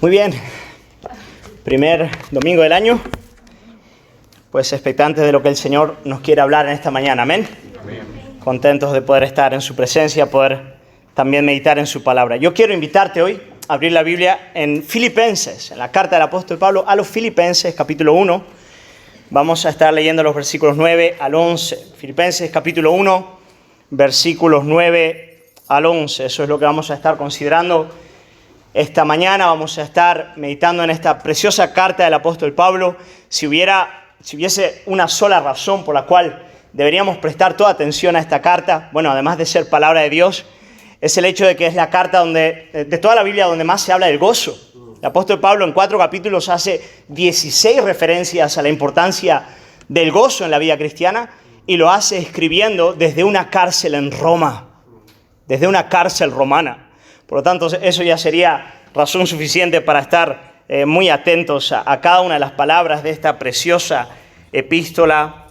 Muy bien, primer domingo del año, pues expectantes de lo que el Señor nos quiere hablar en esta mañana, amén. Amén. Contentos de poder estar en su presencia, poder también meditar en su palabra. Yo quiero invitarte hoy a abrir la Biblia en Filipenses, en la carta del apóstol Pablo a los Filipenses, capítulo 1. Vamos a estar leyendo los versículos 9 al 11. Filipenses, capítulo 1, versículos 9 al 11. Eso es lo que vamos a estar considerando esta mañana. Vamos a estar meditando en esta preciosa carta del apóstol Pablo. Si hubiese una sola razón por la cual deberíamos prestar toda atención a esta carta, bueno, además de ser palabra de Dios, es el hecho de que es la carta de toda la Biblia donde más se habla del gozo. El apóstol Pablo en 4 capítulos hace 16 referencias a la importancia del gozo en la vida cristiana y lo hace escribiendo desde una cárcel en Roma, desde una cárcel romana. Por lo tanto, eso ya sería razón suficiente para estar muy atentos a cada una de las palabras de esta preciosa epístola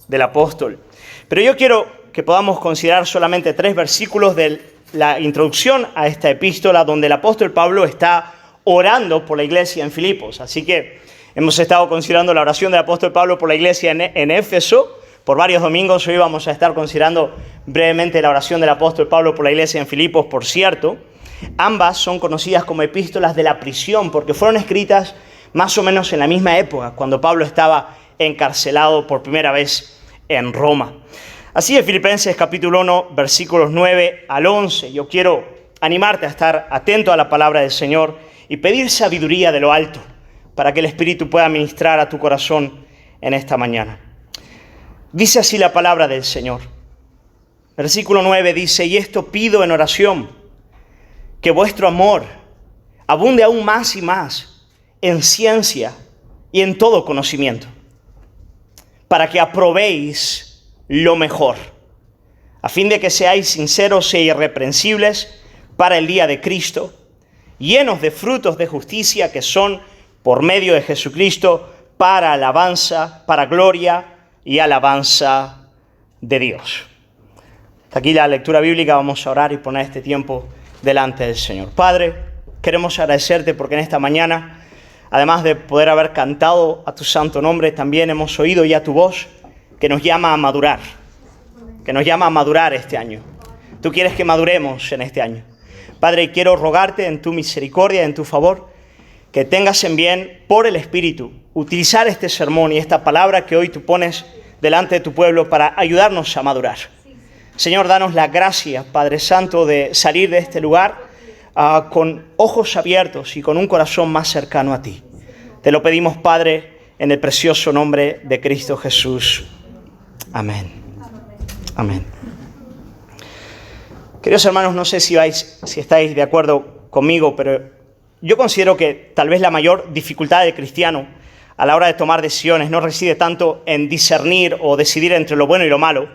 del apóstol. Pero yo quiero que podamos considerar solamente 3 versículos de la introducción a esta epístola donde el apóstol Pablo está orando por la iglesia en Filipos. Así que hemos estado considerando la oración del apóstol Pablo por la iglesia en Éfeso por varios domingos. Hoy vamos a estar considerando brevemente la oración del apóstol Pablo por la iglesia en Filipos, por cierto. Ambas son conocidas como epístolas de la prisión porque fueron escritas más o menos en la misma época, cuando Pablo estaba encarcelado por primera vez en Roma. Así que Filipenses capítulo 1, versículos 9 al 11. Yo quiero animarte a estar atento a la palabra del Señor y pedir sabiduría de lo alto para que el Espíritu pueda ministrar a tu corazón en esta mañana. Dice así la palabra del Señor. Versículo 9 dice: y esto pido en oración, que vuestro amor abunde aún más y más en ciencia y en todo conocimiento, para que aprobéis lo mejor, a fin de que seáis sinceros e irreprensibles para el día de Cristo, llenos de frutos de justicia que son por medio de Jesucristo para alabanza, para gloria y alabanza de Dios. Hasta aquí la lectura bíblica. Vamos a orar y poner este tiempo delante del Señor. Padre, queremos agradecerte porque en esta mañana, además de poder haber cantado a tu santo nombre, también hemos oído ya tu voz que nos llama a madurar, este año. Tú quieres que maduremos en este año. Padre, quiero rogarte en tu misericordia, en tu favor, que tengas en bien, por el Espíritu, utilizar este sermón y esta palabra que hoy tú pones delante de tu pueblo para ayudarnos a madurar. Señor, danos la gracia, Padre Santo, de salir de este lugar con ojos abiertos y con un corazón más cercano a ti. Te lo pedimos, Padre, en el precioso nombre de Cristo Jesús. Amén. Amén. Queridos hermanos, no sé si estáis de acuerdo conmigo, pero yo considero que tal vez la mayor dificultad del cristiano a la hora de tomar decisiones no reside tanto en discernir o decidir entre lo bueno y lo malo,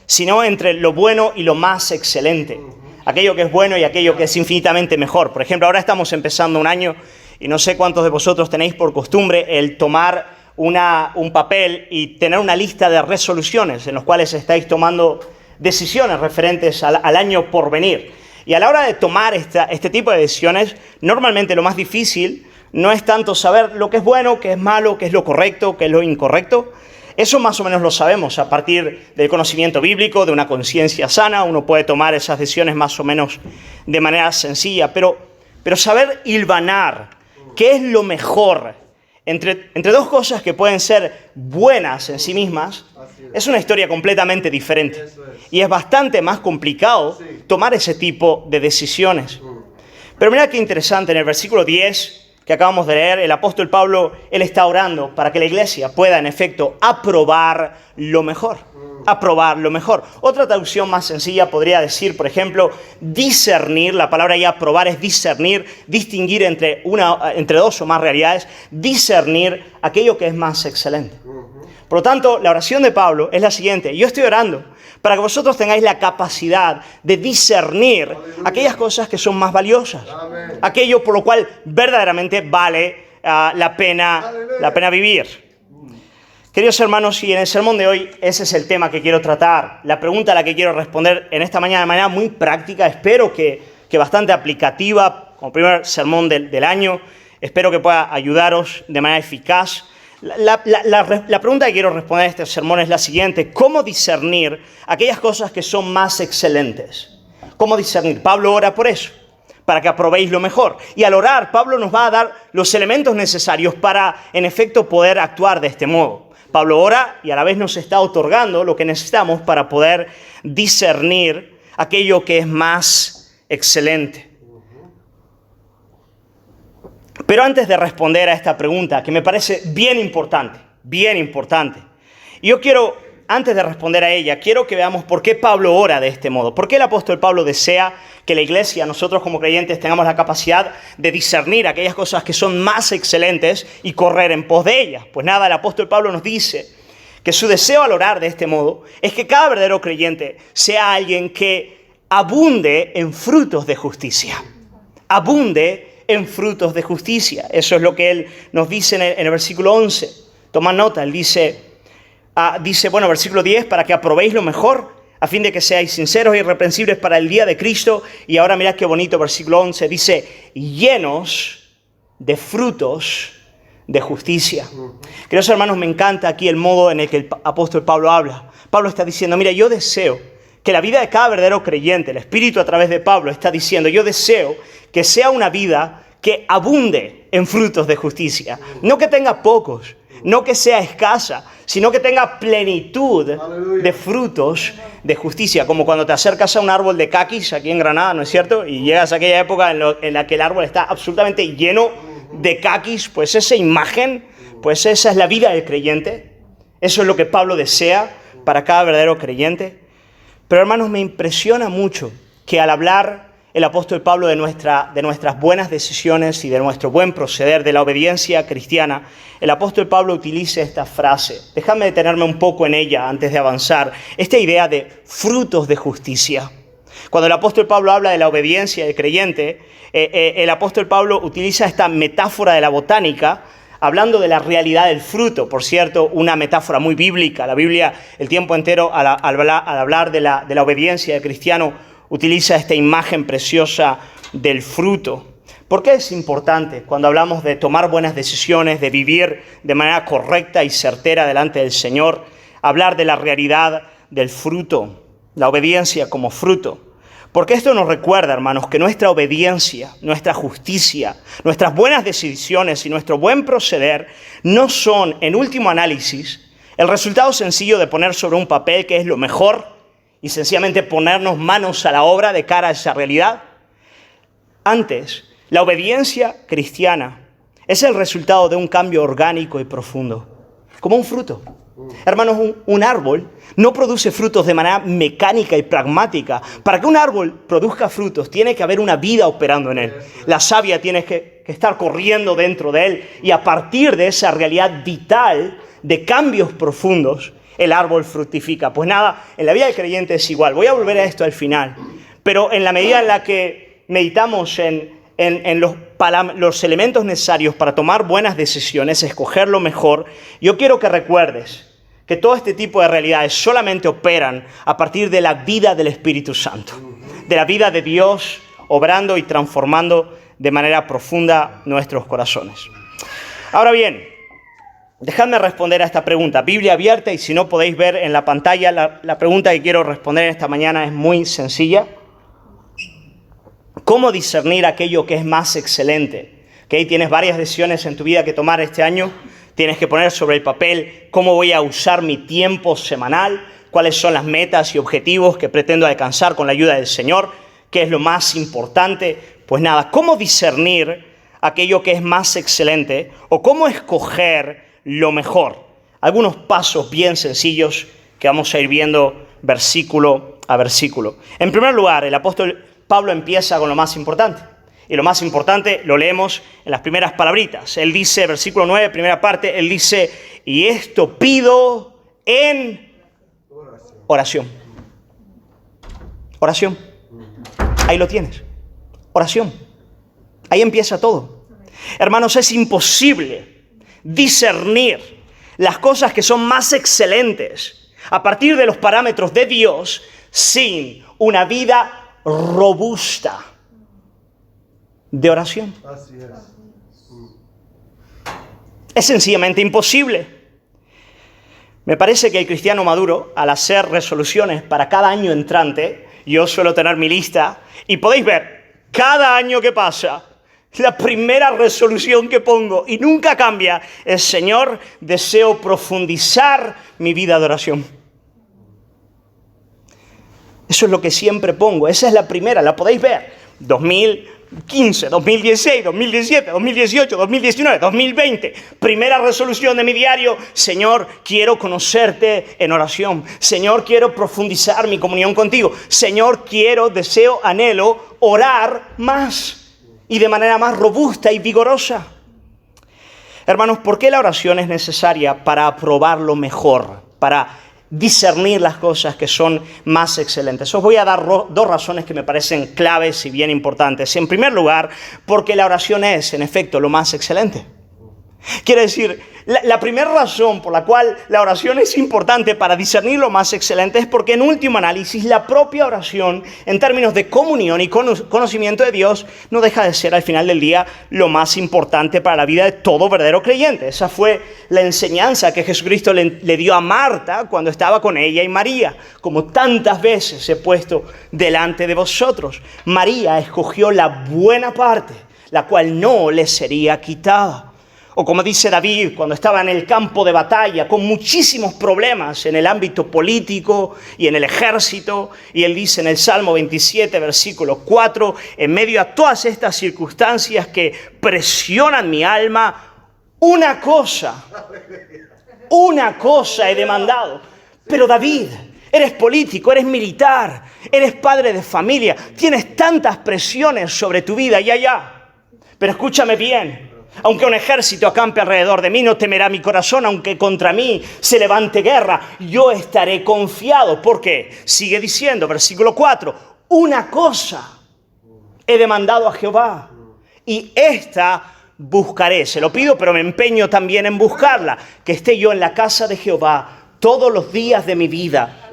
sino entre lo bueno y lo más excelente, aquello que es bueno y aquello que es infinitamente mejor. Por ejemplo, ahora estamos empezando un año y no sé cuántos de vosotros tenéis por costumbre el tomar un papel y tener una lista de resoluciones en los cuales estáis tomando decisiones referentes al año por venir. Y a la hora de tomar este tipo de decisiones, normalmente lo más difícil no es tanto saber lo que es bueno, qué es malo, qué es lo correcto, qué es lo incorrecto. Eso más o menos lo sabemos a partir del conocimiento bíblico, de una conciencia sana. Uno puede tomar esas decisiones más o menos de manera sencilla, pero saber hilvanar qué es lo mejor entre dos cosas que pueden ser buenas en sí mismas es una historia completamente diferente. Y es bastante más complicado tomar ese tipo de decisiones. Pero mira qué interesante, en el versículo 10 que acabamos de leer, el apóstol Pablo, él está orando para que la iglesia pueda, en efecto, aprobar lo mejor. Aprobar lo mejor. Otra traducción más sencilla podría decir, por ejemplo, discernir. La palabra ya aprobar es discernir, distinguir entre dos o más realidades, discernir aquello que es más excelente. Por lo tanto, la oración de Pablo es la siguiente: yo estoy orando para que vosotros tengáis la capacidad de discernir aquellas cosas que son más valiosas, aquello por lo cual verdaderamente vale la pena vivir. Queridos hermanos, y en el sermón de hoy ese es el tema que quiero tratar, la pregunta a la que quiero responder en esta mañana de manera muy práctica, espero que bastante aplicativa, como primer sermón del año, espero que pueda ayudaros de manera eficaz. La pregunta que quiero responder a este sermón es la siguiente: ¿cómo discernir aquellas cosas que son más excelentes? ¿Cómo discernir? Pablo ora por eso, para que aprobéis lo mejor. Y al orar, Pablo nos va a dar los elementos necesarios para, en efecto, poder actuar de este modo. Pablo ora y a la vez nos está otorgando lo que necesitamos para poder discernir aquello que es más excelente. Pero antes de responder a esta pregunta, que me parece bien importante, yo quiero, antes de responder a ella, quiero que veamos por qué Pablo ora de este modo. ¿Por qué el apóstol Pablo desea que la iglesia, nosotros como creyentes, tengamos la capacidad de discernir aquellas cosas que son más excelentes y correr en pos de ellas? Pues nada, el apóstol Pablo nos dice que su deseo al orar de este modo es que cada verdadero creyente sea alguien que abunde en frutos de justicia. Abunde en frutos de justicia. Eso es lo que él nos dice en el versículo 11. Toma nota, él dice, versículo 10, para que aprobéis lo mejor, a fin de que seáis sinceros e irreprensibles para el día de Cristo. Y ahora mirad qué bonito, versículo 11, dice, llenos de frutos de justicia. Queridos hermanos, me encanta aquí el modo en el que el apóstol Pablo habla. Pablo está diciendo, mira, yo deseo que la vida de cada verdadero creyente, el Espíritu a través de Pablo está diciendo, yo deseo que sea una vida que abunde en frutos de justicia. No que tenga pocos, no que sea escasa, sino que tenga plenitud de frutos de justicia. Como cuando te acercas a un árbol de caquis aquí en Granada, ¿no es cierto? Y llegas a aquella época en la que el árbol está absolutamente lleno de caquis, pues esa imagen, pues esa es la vida del creyente. Eso es lo que Pablo desea para cada verdadero creyente. Pero hermanos, me impresiona mucho que al hablar el apóstol Pablo de nuestras buenas decisiones y de nuestro buen proceder, de la obediencia cristiana, el apóstol Pablo utiliza esta frase. Déjame detenerme un poco en ella antes de avanzar. Esta idea de frutos de justicia. Cuando el apóstol Pablo habla de la obediencia del creyente, el apóstol Pablo utiliza esta metáfora de la botánica, hablando de la realidad del fruto. Por cierto, una metáfora muy bíblica. La Biblia, el tiempo entero, al hablar de la obediencia del cristiano, utiliza esta imagen preciosa del fruto. ¿Por qué es importante cuando hablamos de tomar buenas decisiones, de vivir de manera correcta y certera delante del Señor, hablar de la realidad del fruto, la obediencia como fruto? Porque esto nos recuerda, hermanos, que nuestra obediencia, nuestra justicia, nuestras buenas decisiones y nuestro buen proceder no son, en último análisis, el resultado sencillo de poner sobre un papel que es lo mejor y sencillamente ponernos manos a la obra de cara a esa realidad. Antes, la obediencia cristiana es el resultado de un cambio orgánico y profundo, como un fruto. Hermanos, un árbol no produce frutos de manera mecánica y pragmática. Para que un árbol produzca frutos, tiene que haber una vida operando en él. La savia tiene que estar corriendo dentro de él, y a partir de esa realidad vital de cambios profundos, el árbol fructifica. Pues nada, en la vida del creyente es igual. Voy a volver a esto al final. Pero en la medida en la que meditamos en los elementos necesarios para tomar buenas decisiones, escoger lo mejor, yo quiero que recuerdes que todo este tipo de realidades solamente operan a partir de la vida del Espíritu Santo, de la vida de Dios obrando y transformando de manera profunda nuestros corazones. Ahora bien, dejadme responder a esta pregunta. Biblia abierta, y si no podéis ver en la pantalla, la pregunta que quiero responder esta mañana es muy sencilla. ¿Cómo discernir aquello que es más excelente? ¿Okay? Tienes varias decisiones en tu vida que tomar este año. Tienes que poner sobre el papel cómo voy a usar mi tiempo semanal, cuáles son las metas y objetivos que pretendo alcanzar con la ayuda del Señor, qué es lo más importante. Pues nada, ¿cómo discernir aquello que es más excelente o cómo escoger lo mejor? Algunos pasos bien sencillos que vamos a ir viendo versículo a versículo. En primer lugar, el apóstol Pablo empieza con lo más importante. Y lo más importante lo leemos en las primeras palabritas. Él dice, versículo 9, primera parte, él dice, y esto pido en oración. Oración. Ahí lo tienes. Oración. Ahí empieza todo. Hermanos, es imposible discernir las cosas que son más excelentes a partir de los parámetros de Dios sin una vida robusta de oración. Así es. Es sencillamente imposible. Me parece que el cristiano maduro, al hacer resoluciones para cada año entrante, yo suelo tener mi lista, y podéis ver, cada año que pasa, la primera resolución que pongo, y nunca cambia, es: Señor, deseo profundizar mi vida de oración. Eso es lo que siempre pongo, esa es la primera, la podéis ver. 2015, 2016, 2017, 2018, 2019, 2020. Primera resolución de mi diario: Señor, quiero conocerte en oración. Señor, quiero profundizar mi comunión contigo. Señor, deseo, anhelo orar más y de manera más robusta y vigorosa. Hermanos, ¿por qué la oración es necesaria? Para aprobar lo mejor, para discernir las cosas que son más excelentes. Os voy a dar dos razones que me parecen claves y bien importantes. En primer lugar, porque la oración es, en efecto, lo más excelente. Quiere decir, la primera razón por la cual la oración es importante para discernir lo más excelente es porque, en último análisis, la propia oración, en términos de comunión y conocimiento de Dios, no deja de ser, al final del día, lo más importante para la vida de todo verdadero creyente. Esa fue la enseñanza que Jesucristo le dio a Marta cuando estaba con ella y María. Como tantas veces he puesto delante de vosotros, María escogió la buena parte, la cual no le sería quitada. O como dice David, cuando estaba en el campo de batalla, con muchísimos problemas en el ámbito político y en el ejército, y él dice en el Salmo 27, versículo 4, en medio a todas estas circunstancias que presionan mi alma, una cosa he demandado. Pero David, eres político, eres militar, eres padre de familia, tienes tantas presiones sobre tu vida y allá. Pero escúchame bien. Aunque un ejército acampe alrededor de mí, no temerá mi corazón. Aunque contra mí se levante guerra, yo estaré confiado. ¿Por qué? Sigue diciendo, versículo 4, una cosa he demandado a Jehová, y esta buscaré. Se lo pido, pero me empeño también en buscarla, que esté yo en la casa de Jehová todos los días de mi vida,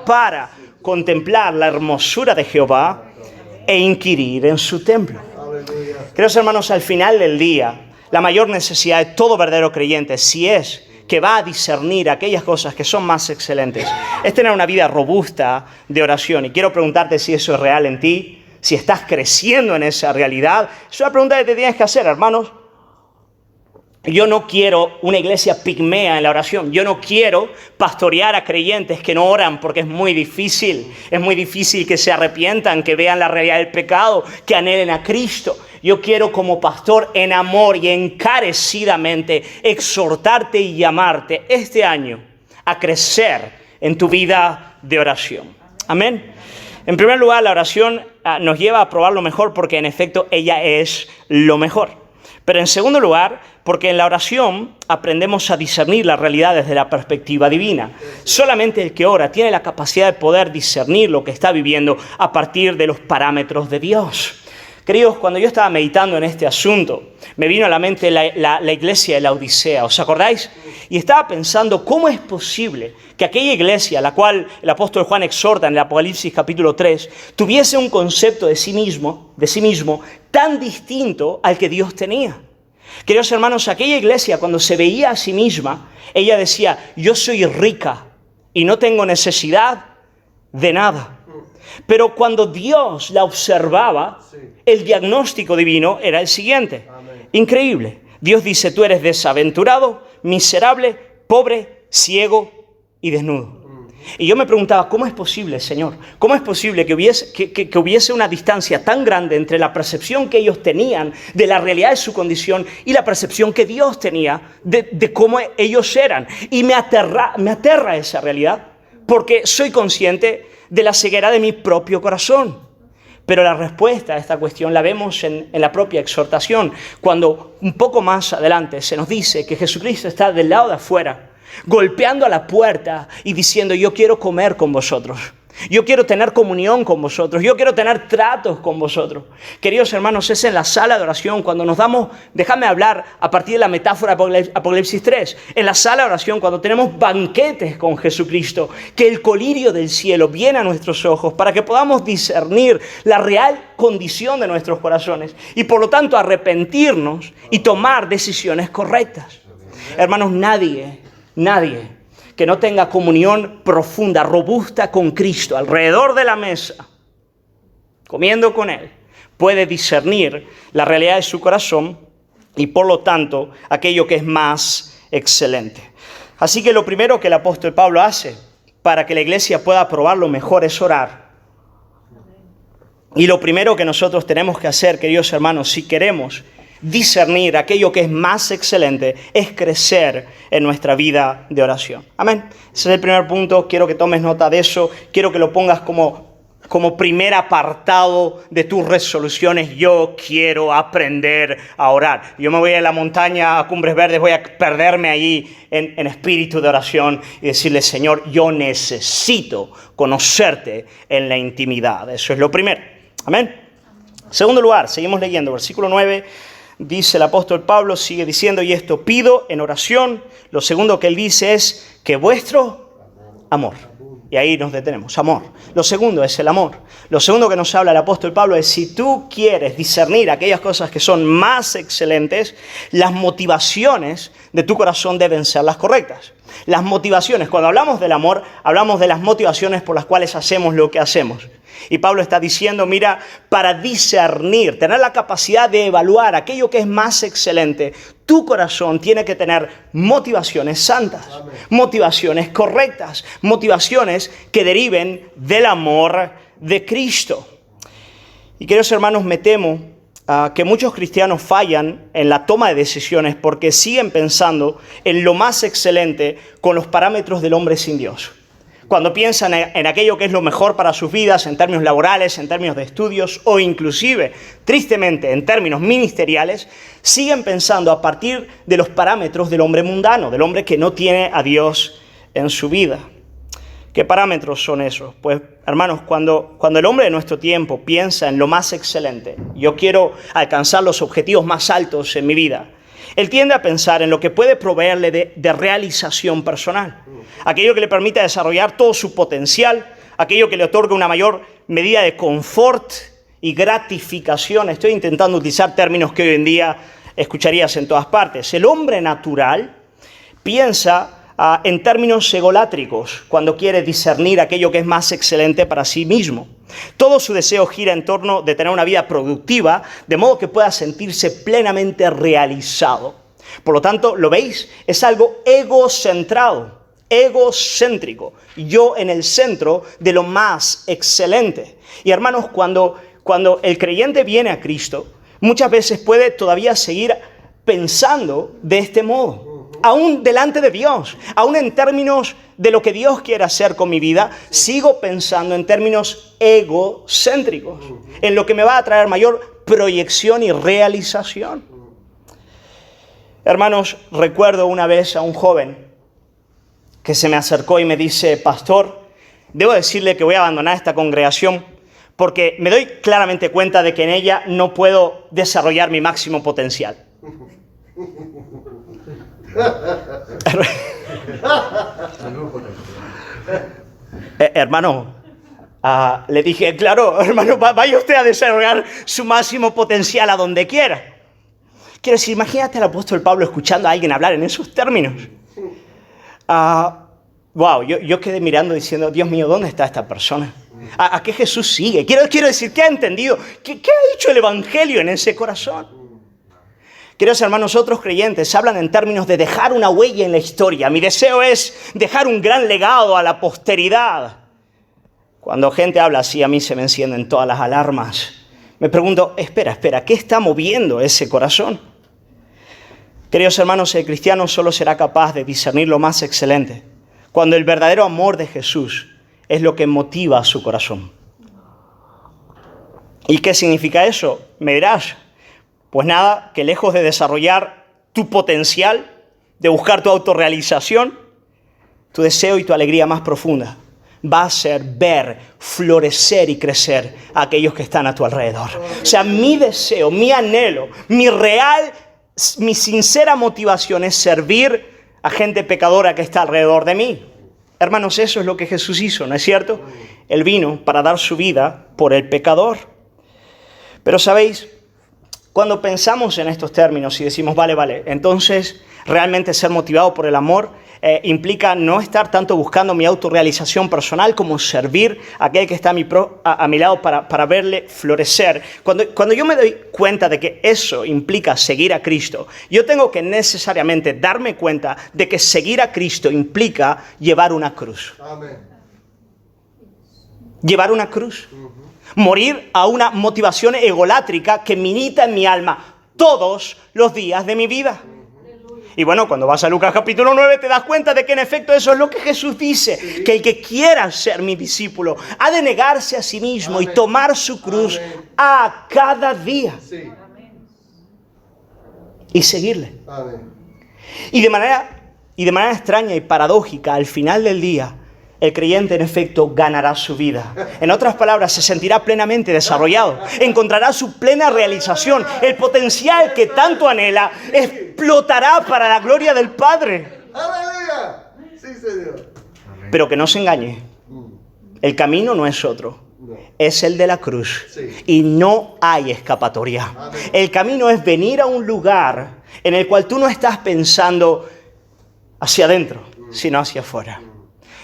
para contemplar la hermosura de Jehová e inquirir en su templo. Queridos hermanos, al final del día, la mayor necesidad de todo verdadero creyente, si es que va a discernir aquellas cosas que son más excelentes, es tener una vida robusta de oración. Y quiero preguntarte si eso es real en ti, si estás creciendo en esa realidad. Es una pregunta que te tienes que hacer, hermanos. Yo no quiero una iglesia pigmea en la oración. Yo no quiero pastorear a creyentes que no oran, porque es muy difícil. Es muy difícil que se arrepientan, que vean la realidad del pecado, que anhelen a Cristo. Yo quiero, como pastor, en amor y encarecidamente exhortarte y llamarte este año a crecer en tu vida de oración. Amén. En primer lugar, la oración nos lleva a probar lo mejor, porque en efecto ella es lo mejor. Pero en segundo lugar, porque en la oración aprendemos a discernir la realidad desde la perspectiva divina. Solamente el que ora tiene la capacidad de poder discernir lo que está viviendo a partir de los parámetros de Dios. Queridos, cuando yo estaba meditando en este asunto, me vino a la mente la iglesia de la Odisea, ¿os acordáis? Y estaba pensando, ¿cómo es posible que aquella iglesia, la cual el apóstol Juan exhorta en el Apocalipsis capítulo 3, tuviese un concepto de sí mismo tan distinto al que Dios tenía? Queridos hermanos, aquella iglesia, cuando se veía a sí misma, ella decía: yo soy rica y no tengo necesidad de nada. Pero cuando Dios la observaba, el diagnóstico divino era el siguiente. Amén. Increíble. Dios dice: tú eres desaventurado, miserable, pobre, ciego y desnudo. Y yo me preguntaba, ¿cómo es posible, Señor? ¿Cómo es posible que hubiese una distancia tan grande entre la percepción que ellos tenían de la realidad de su condición y la percepción que Dios tenía de cómo ellos eran? Y me aterra esa realidad, porque soy consciente de la ceguera de mi propio corazón. Pero la respuesta a esta cuestión la vemos en la propia exhortación, cuando un poco más adelante se nos dice que Jesucristo está del lado de afuera, golpeando a la puerta y diciendo: yo quiero comer con vosotros. Yo quiero tener comunión con vosotros. Yo quiero tener tratos con vosotros. Queridos hermanos, es en la sala de oración cuando nos damos, déjame hablar a partir de la metáfora de Apocalipsis 3, en la sala de oración cuando tenemos banquetes con Jesucristo, que el colirio del cielo viene a nuestros ojos para que podamos discernir la real condición de nuestros corazones y por lo tanto arrepentirnos y tomar decisiones correctas. Hermanos, nadie que no tenga comunión profunda, robusta con Cristo, alrededor de la mesa, comiendo con Él, puede discernir la realidad de su corazón y, por lo tanto, aquello que es más excelente. Así que lo primero que el apóstol Pablo hace para que la iglesia pueda aprobarlo mejor es orar. Y lo primero que nosotros tenemos que hacer, queridos hermanos, si queremos discernir aquello que es más excelente, es crecer en nuestra vida de oración. Amén. Ese es el primer punto. Quiero que tomes nota de eso. Quiero que lo pongas como primer apartado de tus resoluciones. Yo quiero aprender a orar. Yo me voy a la montaña, a Cumbres Verdes, voy a perderme allí en espíritu de oración y decirle, Señor, yo necesito conocerte en la intimidad. Eso es lo primero. Amén. Segundo lugar, seguimos leyendo, versículo 9. Dice el apóstol Pablo, sigue diciendo, y esto pido en oración. Lo segundo que él dice es que vuestro amor. Y ahí nos detenemos, amor. Lo segundo es el amor. Lo segundo que nos habla el apóstol Pablo es, si tú quieres discernir aquellas cosas que son más excelentes, las motivaciones de tu corazón deben ser las correctas. Las motivaciones, cuando hablamos del amor, hablamos de las motivaciones por las cuales hacemos lo que hacemos. Y Pablo está diciendo, mira, para discernir, tener la capacidad de evaluar aquello que es más excelente, tu corazón tiene que tener motivaciones santas, motivaciones correctas, motivaciones que deriven del amor de Cristo. Y queridos hermanos, me temo que muchos cristianos fallan en la toma de decisiones porque siguen pensando en lo más excelente con los parámetros del hombre sin Dios. Cuando piensan en aquello que es lo mejor para sus vidas, en términos laborales, en términos de estudios o inclusive, tristemente, en términos ministeriales, siguen pensando a partir de los parámetros del hombre mundano, del hombre que no tiene a Dios en su vida. ¿Qué parámetros son esos? Pues, hermanos, cuando el hombre de nuestro tiempo piensa en lo más excelente, yo quiero alcanzar los objetivos más altos en mi vida, él tiende a pensar en lo que puede proveerle de realización personal, aquello que le permita desarrollar todo su potencial, aquello que le otorgue una mayor medida de confort y gratificación. Estoy intentando utilizar términos que hoy en día escucharías en todas partes. El hombre natural piensa en términos egolátricos cuando quiere discernir aquello que es más excelente para sí mismo. Todo su deseo gira en torno de tener una vida productiva, de modo que pueda sentirse plenamente realizado. Por lo tanto, ¿lo veis? Es algo egocentrado, egocéntrico. Yo en el centro de lo más excelente. Y hermanos, cuando el creyente viene a Cristo, muchas veces puede todavía seguir pensando de este modo. Aún delante de Dios, aún en términos de lo que Dios quiere hacer con mi vida, sigo pensando en términos egocéntricos, en lo que me va a traer mayor proyección y realización. Hermanos, recuerdo una vez a un joven que se me acercó y me dice, pastor, debo decirle que voy a abandonar esta congregación porque me doy claramente cuenta de que en ella no puedo desarrollar mi máximo potencial. Hermano, le dije, claro, hermano, vaya usted a desarrollar su máximo potencial a donde quiera. Quiero decir, imagínate al apóstol Pablo escuchando a alguien hablar en esos términos. Wow, yo quedé mirando diciendo, Dios mío, ¿dónde está esta persona? ¿A qué Jesús sigue? Quiero decir, ¿qué ha entendido? ¿Qué ha dicho el Evangelio en ese corazón? Queridos hermanos, otros creyentes hablan en términos de dejar una huella en la historia. Mi deseo es dejar un gran legado a la posteridad. Cuando gente habla así, a mí se me encienden todas las alarmas. Me pregunto, espera, ¿qué está moviendo ese corazón? Queridos hermanos, el cristiano solo será capaz de discernir lo más excelente cuando el verdadero amor de Jesús es lo que motiva su corazón. ¿Y qué significa eso? Me dirás. Pues nada, que lejos de desarrollar tu potencial, de buscar tu autorrealización, tu deseo y tu alegría más profunda va a ser ver, florecer y crecer a aquellos que están a tu alrededor. O sea, mi deseo, mi anhelo, mi sincera motivación es servir a gente pecadora que está alrededor de mí. Hermanos, eso es lo que Jesús hizo, ¿no es cierto? Él vino para dar su vida por el pecador. Pero, ¿sabéis? Cuando pensamos en estos términos y decimos, vale, entonces realmente ser motivado por el amor implica no estar tanto buscando mi autorrealización personal como servir a aquel que está a mi lado para verle florecer. Cuando yo me doy cuenta de que eso implica seguir a Cristo, yo tengo que necesariamente darme cuenta de que seguir a Cristo implica llevar una cruz. Amén. Llevar una cruz. Morir a una motivación egolátrica que milita en mi alma todos los días de mi vida. Y bueno, cuando vas a Lucas capítulo 9 te das cuenta de que en efecto eso es lo que Jesús dice, que el que quiera ser mi discípulo ha de negarse a sí mismo y tomar su cruz a cada día y seguirle. Y de manera extraña y paradójica, al final del día, el creyente en efecto ganará su vida. En otras palabras, se sentirá plenamente desarrollado. Encontrará su plena realización. El potencial que tanto anhela explotará para la gloria del Padre. ¡Aleluya! Sí, Señor. Pero que no se engañe. El camino no es otro. Es el de la cruz. Y no hay escapatoria. El camino es venir a un lugar en el cual tú no estás pensando hacia adentro, sino hacia afuera.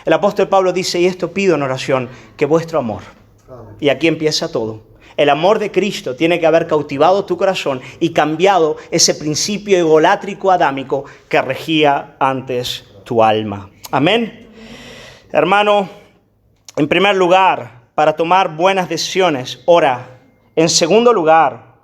El apóstol Pablo dice, y esto pido en oración, que vuestro amor, y aquí empieza todo, el amor de Cristo tiene que haber cautivado tu corazón y cambiado ese principio egolátrico adámico que regía antes tu alma. Amén. Hermano, en primer lugar, para tomar buenas decisiones, ora. En segundo lugar,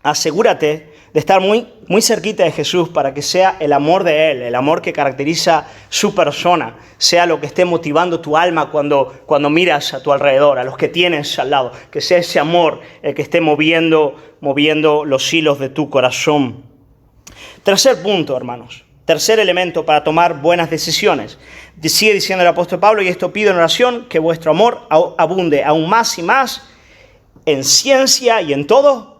asegúrate de estar muy cerquita de Jesús para que sea el amor de Él, el amor que caracteriza su persona, sea lo que esté motivando tu alma cuando miras a tu alrededor, a los que tienes al lado, que sea ese amor el que esté moviendo los hilos de tu corazón. Tercer punto, hermanos, tercer elemento para tomar buenas decisiones. Sigue diciendo el apóstol Pablo, y esto pido en oración, que vuestro amor abunde aún más y más en ciencia y en todo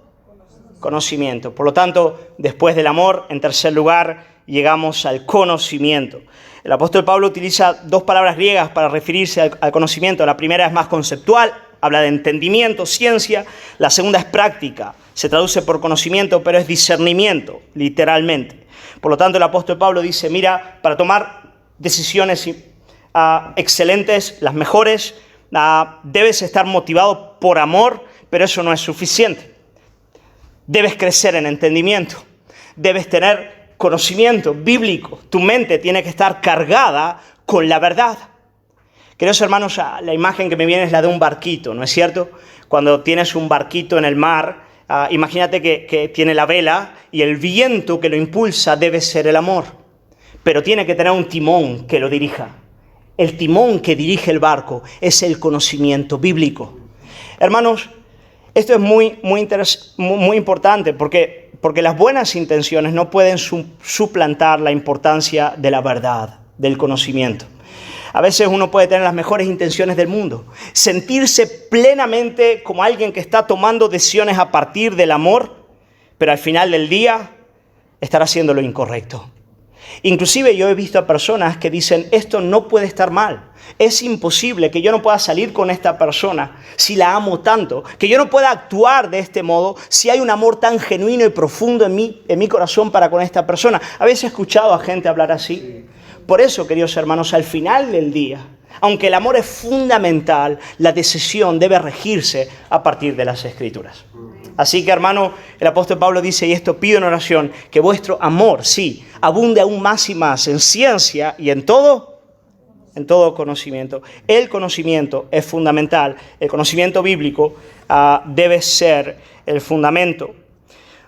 conocimiento. Por lo tanto, después del amor, en tercer lugar, llegamos al conocimiento. El apóstol Pablo utiliza dos palabras griegas para referirse al conocimiento. La primera es más conceptual, habla de entendimiento, ciencia. La segunda es práctica, se traduce por conocimiento, pero es discernimiento, literalmente. Por lo tanto, el apóstol Pablo dice, mira, para tomar decisiones excelentes, las mejores, debes estar motivado por amor, pero eso no es suficiente. Debes crecer en entendimiento, debes tener conocimiento bíblico, tu mente tiene que estar cargada con la verdad. Queridos hermanos, la imagen que me viene es la de un barquito, ¿no es cierto? Cuando tienes un barquito en el mar, imagínate que tiene la vela y el viento que lo impulsa debe ser el amor, pero tiene que tener un timón que lo dirija. El timón que dirige el barco es el conocimiento bíblico. Hermanos, esto es muy importante porque las buenas intenciones no pueden suplantar la importancia de la verdad, del conocimiento. A veces uno puede tener las mejores intenciones del mundo, sentirse plenamente como alguien que está tomando decisiones a partir del amor, pero al final del día estar haciendo lo incorrecto. Inclusive yo he visto a personas que dicen, esto no puede estar mal. Es imposible que yo no pueda salir con esta persona si la amo tanto, que yo no pueda actuar de este modo si hay un amor tan genuino y profundo en mi corazón para con esta persona. A veces he escuchado a gente hablar así. Por eso, queridos hermanos, al final del día, aunque el amor es fundamental, la decisión debe regirse a partir de las Escrituras. Así que, hermano, el apóstol Pablo dice, y esto pido en oración, que vuestro amor, sí, abunde aún más y más en ciencia y en todo conocimiento. El conocimiento es fundamental. El conocimiento bíblico debe ser el fundamento.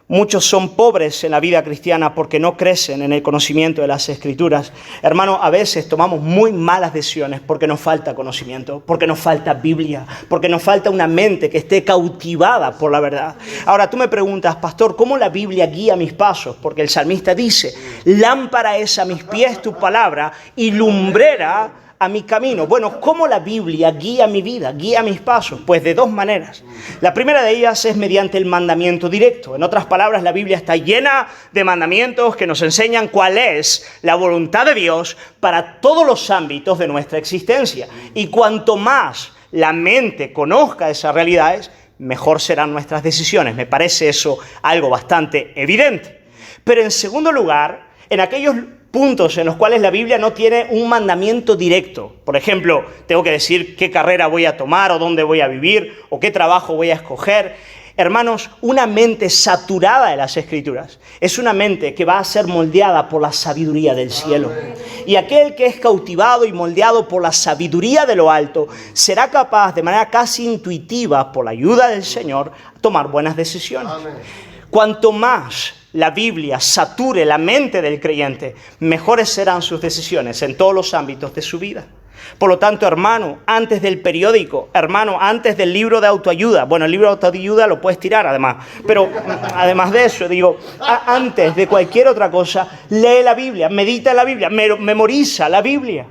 Muchos son pobres en la vida cristiana porque no crecen en el conocimiento de las Escrituras. Hermano, a veces tomamos muy malas decisiones porque nos falta conocimiento, porque nos falta Biblia, porque nos falta una mente que esté cautivada por la verdad. Ahora, tú me preguntas, pastor, ¿cómo la Biblia guía mis pasos? Porque el salmista dice, lámpara es a mis pies tu palabra y lumbrera a mi camino. Bueno, ¿cómo la Biblia guía mi vida, guía mis pasos? Pues de dos maneras. La primera de ellas es mediante el mandamiento directo. En otras palabras, la Biblia está llena de mandamientos que nos enseñan cuál es la voluntad de Dios para todos los ámbitos de nuestra existencia. Y cuanto más la mente conozca esas realidades, mejor serán nuestras decisiones. Me parece eso algo bastante evidente. Pero en segundo lugar, en aquellos puntos en los cuales la Biblia no tiene un mandamiento directo. Por ejemplo, tengo que decir qué carrera voy a tomar o dónde voy a vivir o qué trabajo voy a escoger. Hermanos, una mente saturada de las Escrituras es una mente que va a ser moldeada por la sabiduría del cielo. Y aquel que es cautivado y moldeado por la sabiduría de lo alto será capaz de manera casi intuitiva, por la ayuda del Señor, tomar buenas decisiones. Cuanto más la Biblia sature la mente del creyente, mejores serán sus decisiones en todos los ámbitos de su vida. Por lo tanto, hermano, antes del periódico, hermano, antes del libro de autoayuda, bueno, el libro de autoayuda lo puedes tirar además, pero además de eso, digo, antes de cualquier otra cosa, lee la Biblia, medita en la Biblia, memoriza la Biblia.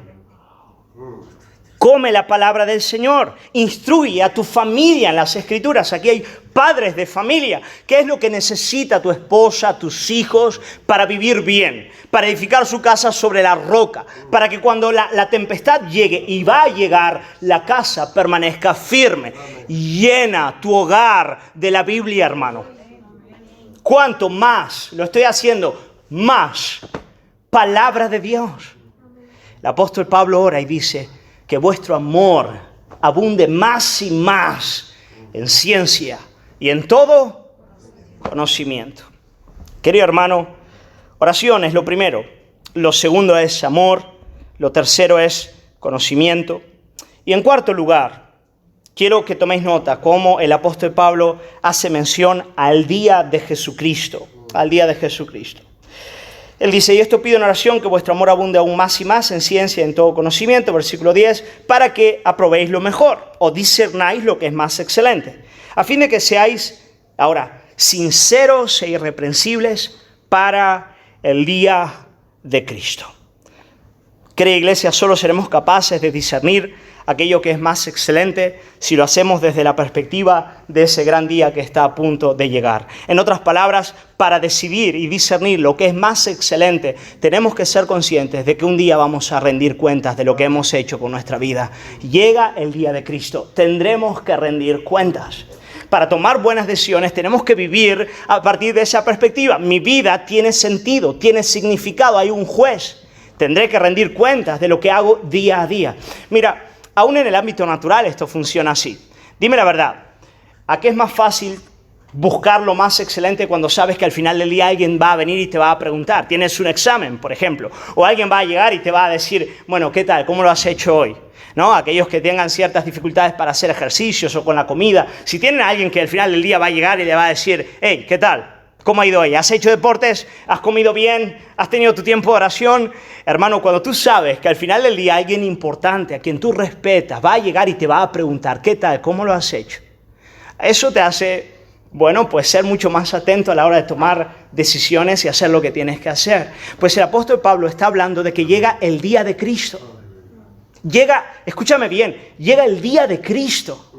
Come la palabra del Señor, instruye a tu familia en las Escrituras. Aquí hay padres de familia. ¿Qué es lo que necesita tu esposa, tus hijos para vivir bien? Para edificar su casa sobre la roca. Para que cuando la tempestad llegue, y va a llegar, la casa permanezca firme. Llena tu hogar de la Biblia, hermano. Cuanto más lo estoy haciendo, más palabra de Dios. El apóstol Pablo ora y dice que vuestro amor abunde más y más en ciencia y en todo conocimiento. Querido hermano, oración es lo primero. Lo segundo es amor. Lo tercero es conocimiento. Y en cuarto lugar, quiero que toméis nota cómo el apóstol Pablo hace mención al día de Jesucristo. Al día de Jesucristo. Él dice, y esto pido en oración, que vuestro amor abunde aún más y más en ciencia y en todo conocimiento, versículo 10, para que aprobéis lo mejor, o discernáis lo que es más excelente, a fin de que seáis, ahora, sinceros e irreprensibles para el día de Cristo. Querida iglesia, solo seremos capaces de discernir aquello que es más excelente si lo hacemos desde la perspectiva de ese gran día que está a punto de llegar. En otras palabras, para decidir y discernir lo que es más excelente, tenemos que ser conscientes de que un día vamos a rendir cuentas de lo que hemos hecho con nuestra vida. Llega el día de Cristo, tendremos que rendir cuentas. Para tomar buenas decisiones tenemos que vivir a partir de esa perspectiva. Mi vida tiene sentido, tiene significado, hay un juez. Tendré que rendir cuentas de lo que hago día a día. Mira, aún en el ámbito natural esto funciona así. Dime la verdad, ¿a qué es más fácil buscar lo más excelente cuando sabes que al final del día alguien va a venir y te va a preguntar? Tienes un examen, por ejemplo, o alguien va a llegar y te va a decir, bueno, ¿qué tal? ¿Cómo lo has hecho hoy? ¿No? Aquellos que tengan ciertas dificultades para hacer ejercicios o con la comida, si tienen a alguien que al final del día va a llegar y le va a decir, hey, ¿qué tal? ¿Cómo ha ido hoy? ¿Has hecho deportes? ¿Has comido bien? ¿Has tenido tu tiempo de oración? Hermano, cuando tú sabes que al final del día alguien importante, a quien tú respetas, va a llegar y te va a preguntar, ¿qué tal? ¿Cómo lo has hecho? Eso te hace, bueno, pues ser mucho más atento a la hora de tomar decisiones y hacer lo que tienes que hacer. Pues el apóstol Pablo está hablando de que llega el día de Cristo. Llega, escúchame bien, llega el día de Cristo.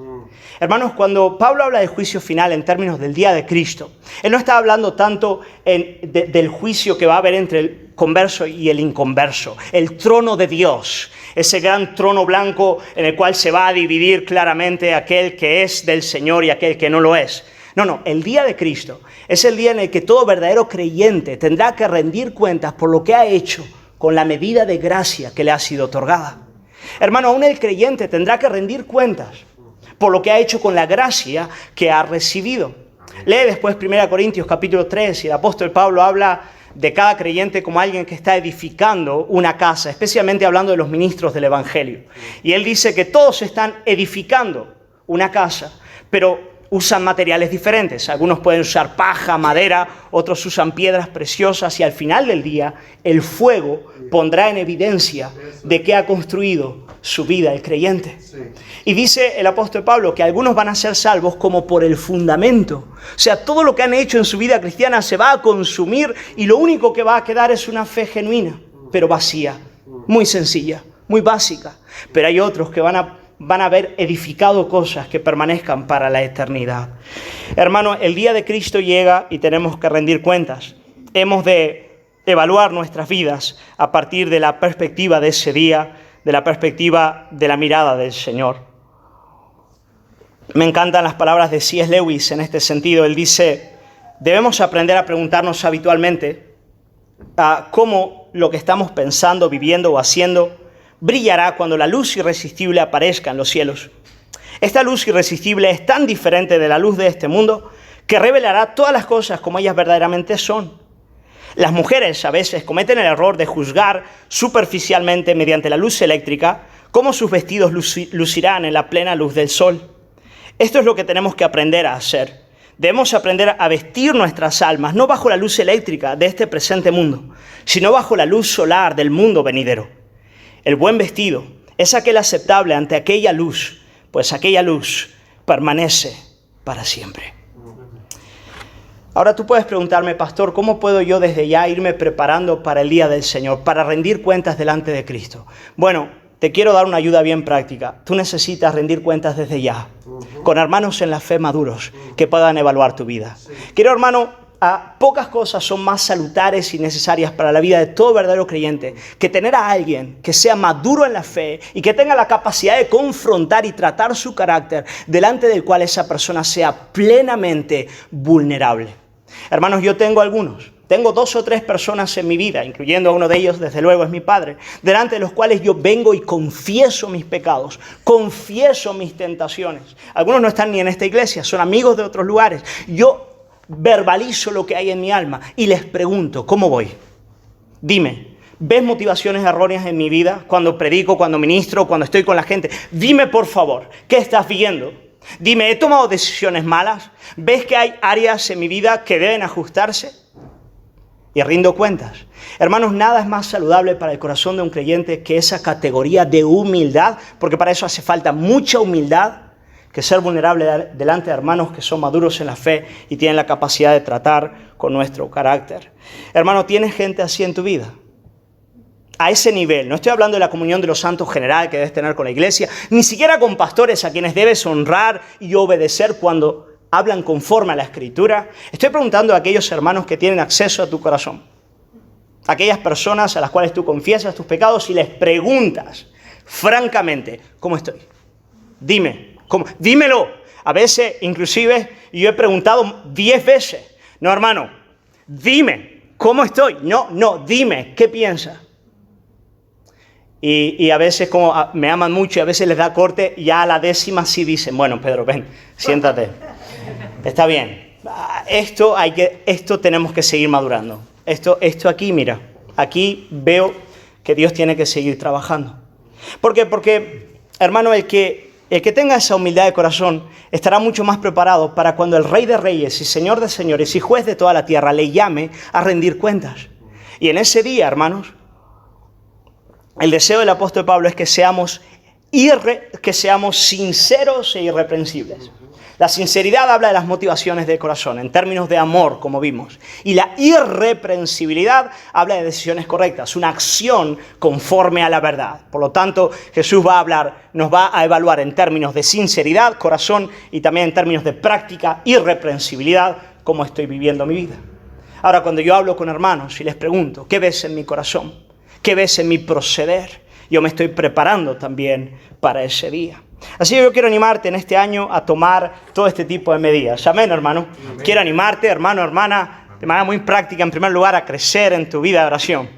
Hermanos, cuando Pablo habla del juicio final en términos del día de Cristo, él no está hablando tanto del juicio que va a haber entre el converso y el inconverso, el trono de Dios, ese gran trono blanco en el cual se va a dividir claramente aquel que es del Señor y aquel que no lo es. No, el día de Cristo es el día en el que todo verdadero creyente tendrá que rendir cuentas por lo que ha hecho con la medida de gracia que le ha sido otorgada. Hermano, aún el creyente tendrá que rendir cuentas por lo que ha hecho con la gracia que ha recibido. Lee después 1 Corintios capítulo 3 y el apóstol Pablo habla de cada creyente como alguien que está edificando una casa, especialmente hablando de los ministros del Evangelio. Y él dice que todos están edificando una casa, pero usan materiales diferentes. Algunos pueden usar paja, madera, otros usan piedras preciosas y al final del día el fuego pondrá en evidencia de qué ha construido su vida el creyente. Y dice el apóstol Pablo que algunos van a ser salvos como por el fundamento. O sea, todo lo que han hecho en su vida cristiana se va a consumir y lo único que va a quedar es una fe genuina, pero vacía, muy sencilla, muy básica, pero hay otros que van a haber edificado cosas que permanezcan para la eternidad. Hermano, el día de Cristo llega y tenemos que rendir cuentas. Hemos de evaluar nuestras vidas a partir de la perspectiva de ese día, de la perspectiva de la mirada del Señor. Me encantan las palabras de C.S. Lewis en este sentido. Él dice, debemos aprender a preguntarnos habitualmente cómo lo que estamos pensando, viviendo o haciendo brillará cuando la luz irresistible aparezca en los cielos. Esta luz irresistible es tan diferente de la luz de este mundo que revelará todas las cosas como ellas verdaderamente son. Las mujeres a veces cometen el error de juzgar superficialmente mediante la luz eléctrica cómo sus vestidos lucirán en la plena luz del sol. Esto es lo que tenemos que aprender a hacer. Debemos aprender a vestir nuestras almas, no bajo la luz eléctrica de este presente mundo, sino bajo la luz solar del mundo venidero. El buen vestido es aquel aceptable ante aquella luz, pues aquella luz permanece para siempre. Ahora tú puedes preguntarme, pastor, ¿cómo puedo yo desde ya irme preparando para el día del Señor, para rendir cuentas delante de Cristo? Bueno, te quiero dar una ayuda bien práctica. Tú necesitas rendir cuentas desde ya, con hermanos en la fe maduros que puedan evaluar tu vida. Quiero, hermano, pocas cosas son más salutares y necesarias para la vida de todo verdadero creyente que tener a alguien que sea maduro en la fe y que tenga la capacidad de confrontar y tratar su carácter delante del cual esa persona sea plenamente vulnerable. Hermanos, yo tengo 2 o 3 personas en mi vida, incluyendo a uno de ellos, desde luego es mi padre, delante de los cuales yo vengo y confieso mis pecados, confieso mis tentaciones. Algunos no están ni en esta iglesia, son amigos de otros lugares. Yo verbalizo lo que hay en mi alma y les pregunto, ¿cómo voy? Dime, ¿ves motivaciones erróneas en mi vida cuando predico, cuando ministro, cuando estoy con la gente? Dime, por favor, ¿qué estás viendo? Dime, ¿he tomado decisiones malas? ¿Ves que hay áreas en mi vida que deben ajustarse? Y rindo cuentas. Hermanos, nada es más saludable para el corazón de un creyente que esa categoría de humildad, porque para eso hace falta mucha humildad, que ser vulnerable delante de hermanos que son maduros en la fe y tienen la capacidad de tratar con nuestro carácter. Hermano, ¿tienes gente así en tu vida? A ese nivel, no estoy hablando de la comunión de los santos general que debes tener con la iglesia, ni siquiera con pastores a quienes debes honrar y obedecer cuando hablan conforme a la Escritura. Estoy preguntando a aquellos hermanos que tienen acceso a tu corazón, aquellas personas a las cuales tú confiesas tus pecados y les preguntas francamente, ¿cómo estoy? Dime, ¿cómo? Dímelo. A veces, inclusive, yo he preguntado 10 veces, no, hermano, dime, ¿cómo estoy? No, dime, ¿qué piensas? Y a veces, como me aman mucho y a veces les da corte, ya a la 10ª sí dicen, bueno, Pedro, ven, siéntate. Está bien. Esto tenemos que seguir madurando. Esto aquí, mira, aquí veo que Dios tiene que seguir trabajando. ¿Por qué? Porque, hermano, el que tenga esa humildad de corazón estará mucho más preparado para cuando el Rey de Reyes y Señor de Señores y Juez de toda la tierra le llame a rendir cuentas. Y en ese día, hermanos, el deseo del apóstol Pablo es que seamos sinceros e irreprensibles. La sinceridad habla de las motivaciones del corazón, en términos de amor, como vimos. Y la irreprensibilidad habla de decisiones correctas, una acción conforme a la verdad. Por lo tanto, Jesús nos va a evaluar en términos de sinceridad, corazón, y también en términos de práctica, irreprensibilidad, cómo estoy viviendo mi vida. Ahora, cuando yo hablo con hermanos y les pregunto, ¿qué ves en mi corazón? ¿Qué ves en mi proceder? Yo me estoy preparando también para ese día. Así que yo quiero animarte en este año a tomar todo este tipo de medidas. Amén, hermano. Amén. Quiero animarte, hermano, hermana, de manera muy práctica, en primer lugar, a crecer en tu vida de oración.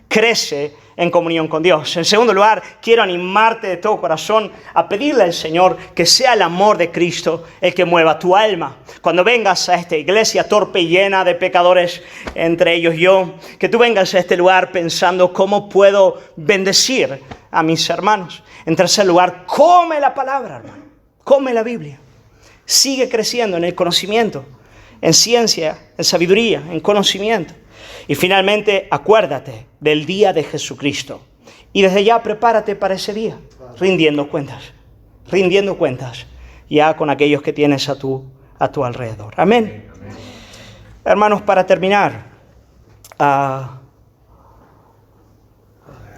Crece en comunión con Dios. En segundo lugar, quiero animarte de todo corazón a pedirle al Señor que sea el amor de Cristo el que mueva tu alma. Cuando vengas a esta iglesia torpe y llena de pecadores, entre ellos yo, que tú vengas a este lugar pensando cómo puedo bendecir a mis hermanos. En tercer lugar, come la palabra, hermano. Come la Biblia. Sigue creciendo en el conocimiento, en ciencia, en sabiduría, en conocimiento. Y finalmente, acuérdate del día de Jesucristo. Y desde ya prepárate para ese día, rindiendo cuentas ya con aquellos que tienes a tu alrededor. Amén. Amén. Hermanos, para terminar,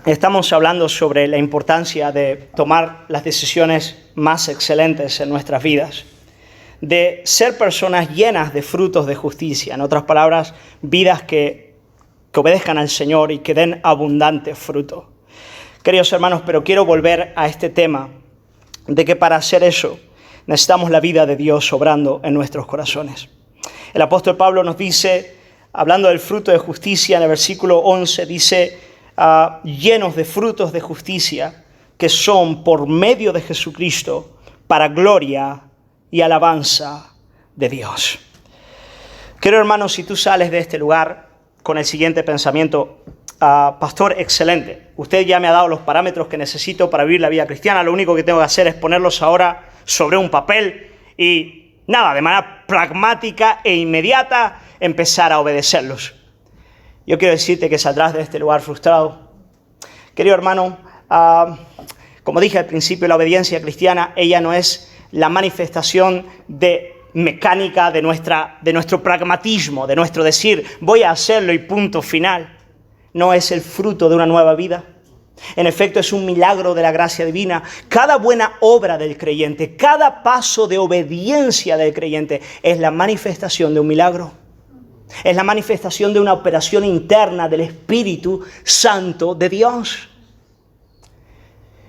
Estamos hablando sobre la importancia de tomar las decisiones más excelentes en nuestras vidas, de ser personas llenas de frutos de justicia, en otras palabras, vidas que obedezcan al Señor y que den abundante fruto. Queridos hermanos, pero quiero volver a este tema de que para hacer eso necesitamos la vida de Dios obrando en nuestros corazones. El apóstol Pablo nos dice, hablando del fruto de justicia, en el versículo 11, dice, llenos de frutos de justicia que son por medio de Jesucristo para gloria y alabanza de Dios. Querido hermano, si tú sales de este lugar con el siguiente pensamiento, pastor, excelente, usted ya me ha dado los parámetros que necesito para vivir la vida cristiana, lo único que tengo que hacer es ponerlos ahora sobre un papel y nada, de manera pragmática e inmediata empezar a obedecerlos. Yo quiero decirte que saldrás de este lugar frustrado. Querido hermano, como dije al principio, la obediencia cristiana, ella no es la manifestación de mecánica de nuestro pragmatismo, de nuestro decir, voy a hacerlo y punto final. No es el fruto de una nueva vida. En efecto, es un milagro de la gracia divina. Cada buena obra del creyente, cada paso de obediencia del creyente es la manifestación de un milagro. Es la manifestación de una operación interna del Espíritu Santo de Dios.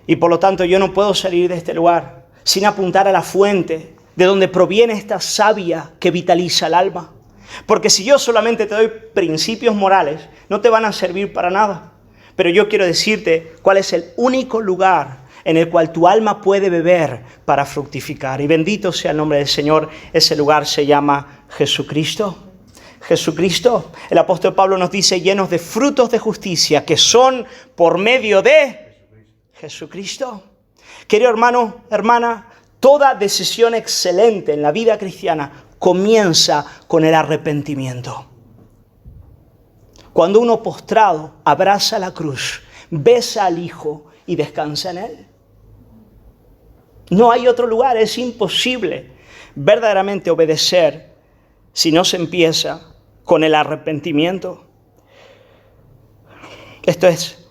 Y por lo tanto yo no puedo salir de este lugar sin apuntar a la fuente de donde proviene esta savia que vitaliza el alma. Porque si yo solamente te doy principios morales, no te van a servir para nada. Pero yo quiero decirte cuál es el único lugar en el cual tu alma puede beber para fructificar. Y bendito sea el nombre del Señor, ese lugar se llama Jesucristo. Jesucristo, el apóstol Pablo nos dice, llenos de frutos de justicia que son por medio de Jesucristo. Querido hermano, hermana, toda decisión excelente en la vida cristiana comienza con el arrepentimiento. Cuando uno postrado abraza la cruz, besa al Hijo y descansa en Él. No hay otro lugar, es imposible verdaderamente obedecer si no se empieza con el arrepentimiento. Esto es,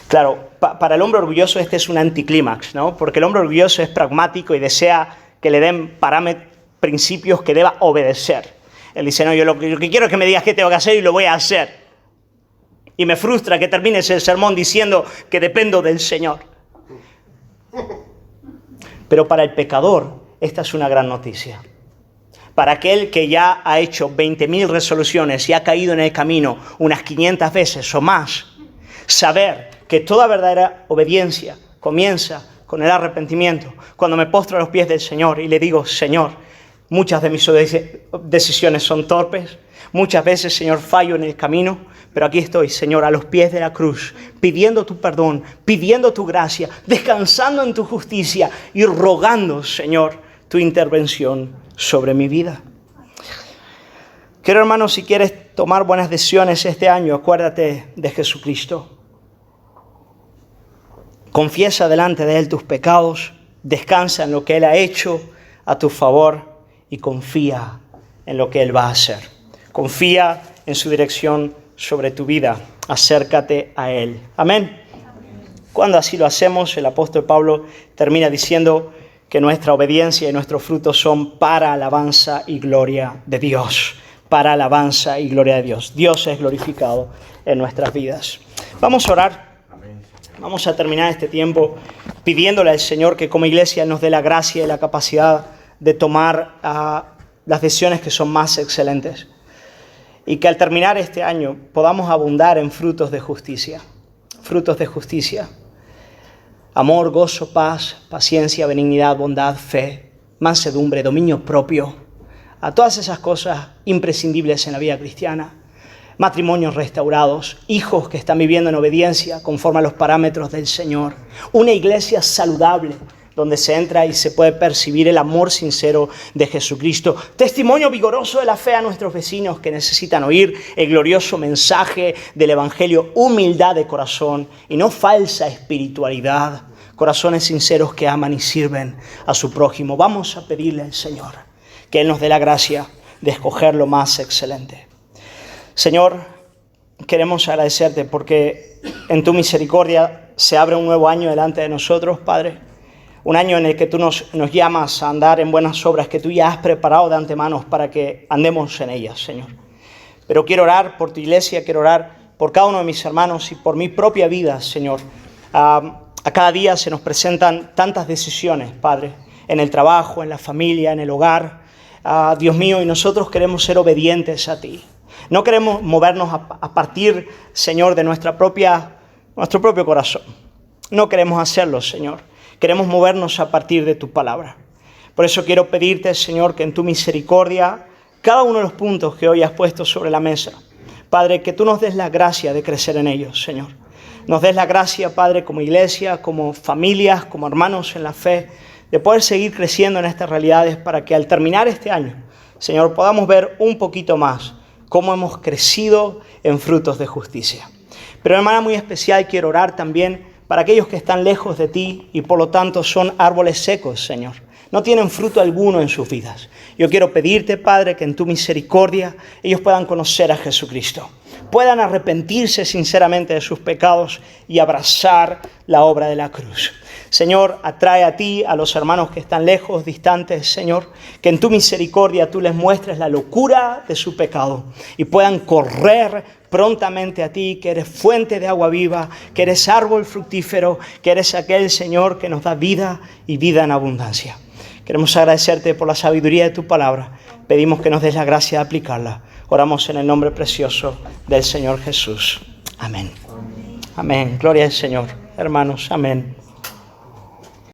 claro, para el hombre orgulloso este es un anticlímax, ¿no? Porque el hombre orgulloso es pragmático y desea que le den principios que deba obedecer. Él dice, no, yo lo que quiero es que me digas qué tengo que hacer y lo voy a hacer. Y me frustra que termines el sermón diciendo que dependo del Señor. Pero para el pecador, esta es una gran noticia. Para aquel que ya ha hecho 20.000 resoluciones y ha caído en el camino unas 500 veces o más, saber que toda verdadera obediencia comienza con el arrepentimiento. Cuando me postro a los pies del Señor y le digo, Señor, muchas de mis decisiones son torpes, muchas veces, Señor, fallo en el camino, pero aquí estoy, Señor, a los pies de la cruz, pidiendo tu perdón, pidiendo tu gracia, descansando en tu justicia y rogando, Señor, tu intervención sobre mi vida. Querido hermano, si quieres tomar buenas decisiones este año, acuérdate de Jesucristo. Confiesa delante de Él tus pecados, descansa en lo que Él ha hecho a tu favor y confía en lo que Él va a hacer. Confía en su dirección sobre tu vida. Acércate a Él. Amén. Cuando así lo hacemos, el apóstol Pablo termina diciendo que nuestra obediencia y nuestros frutos son para alabanza y gloria de Dios. Para alabanza y gloria de Dios. Dios es glorificado en nuestras vidas. Vamos a orar. Vamos a terminar este tiempo pidiéndole al Señor que como iglesia nos dé la gracia y la capacidad de tomar las decisiones que son más excelentes. Y que al terminar este año podamos abundar en frutos de justicia. Frutos de justicia. Amor, gozo, paz, paciencia, benignidad, bondad, fe, mansedumbre, dominio propio. A todas esas cosas imprescindibles en la vida cristiana. Matrimonios restaurados, hijos que están viviendo en obediencia conforme a los parámetros del Señor. Una iglesia saludable donde se entra y se puede percibir el amor sincero de Jesucristo. Testimonio vigoroso de la fe a nuestros vecinos que necesitan oír el glorioso mensaje del Evangelio. Humildad de corazón y no falsa espiritualidad. Corazones sinceros que aman y sirven a su prójimo. Vamos a pedirle al Señor que Él nos dé la gracia de escoger lo más excelente. Señor, queremos agradecerte porque en tu misericordia se abre un nuevo año delante de nosotros, Padre. Un año en el que tú nos llamas a andar en buenas obras que tú ya has preparado de antemano para que andemos en ellas, Señor. Pero quiero orar por tu iglesia, quiero orar por cada uno de mis hermanos y por mi propia vida, Señor. A cada día se nos presentan tantas decisiones, Padre, en el trabajo, en la familia, en el hogar. Dios mío, y nosotros queremos ser obedientes a ti. No queremos movernos a partir, Señor, de nuestro propio corazón. No queremos hacerlo, Señor. Queremos movernos a partir de tu palabra. Por eso quiero pedirte, Señor, que en tu misericordia, cada uno de los puntos que hoy has puesto sobre la mesa, Padre, que tú nos des la gracia de crecer en ellos, Señor. Nos des la gracia, Padre, como iglesia, como familias, como hermanos en la fe, de poder seguir creciendo en estas realidades para que al terminar este año, Señor, podamos ver un poquito más cómo hemos crecido en frutos de justicia. Pero de manera muy especial quiero orar también para aquellos que están lejos de ti y por lo tanto son árboles secos, Señor. No tienen fruto alguno en sus vidas. Yo quiero pedirte, Padre, que en tu misericordia ellos puedan conocer a Jesucristo. Puedan arrepentirse sinceramente de sus pecados y abrazar la obra de la cruz. Señor, atrae a ti a los hermanos que están lejos, distantes, Señor, que en tu misericordia tú les muestres la locura de su pecado y puedan correr prontamente a ti, que eres fuente de agua viva, que eres árbol fructífero, que eres aquel, Señor, que nos da vida y vida en abundancia. Queremos agradecerte por la sabiduría de tu palabra. Pedimos que nos des la gracia de aplicarla. Oramos en el nombre precioso del Señor Jesús. Amén. Amén. Gloria al Señor. Hermanos, amén.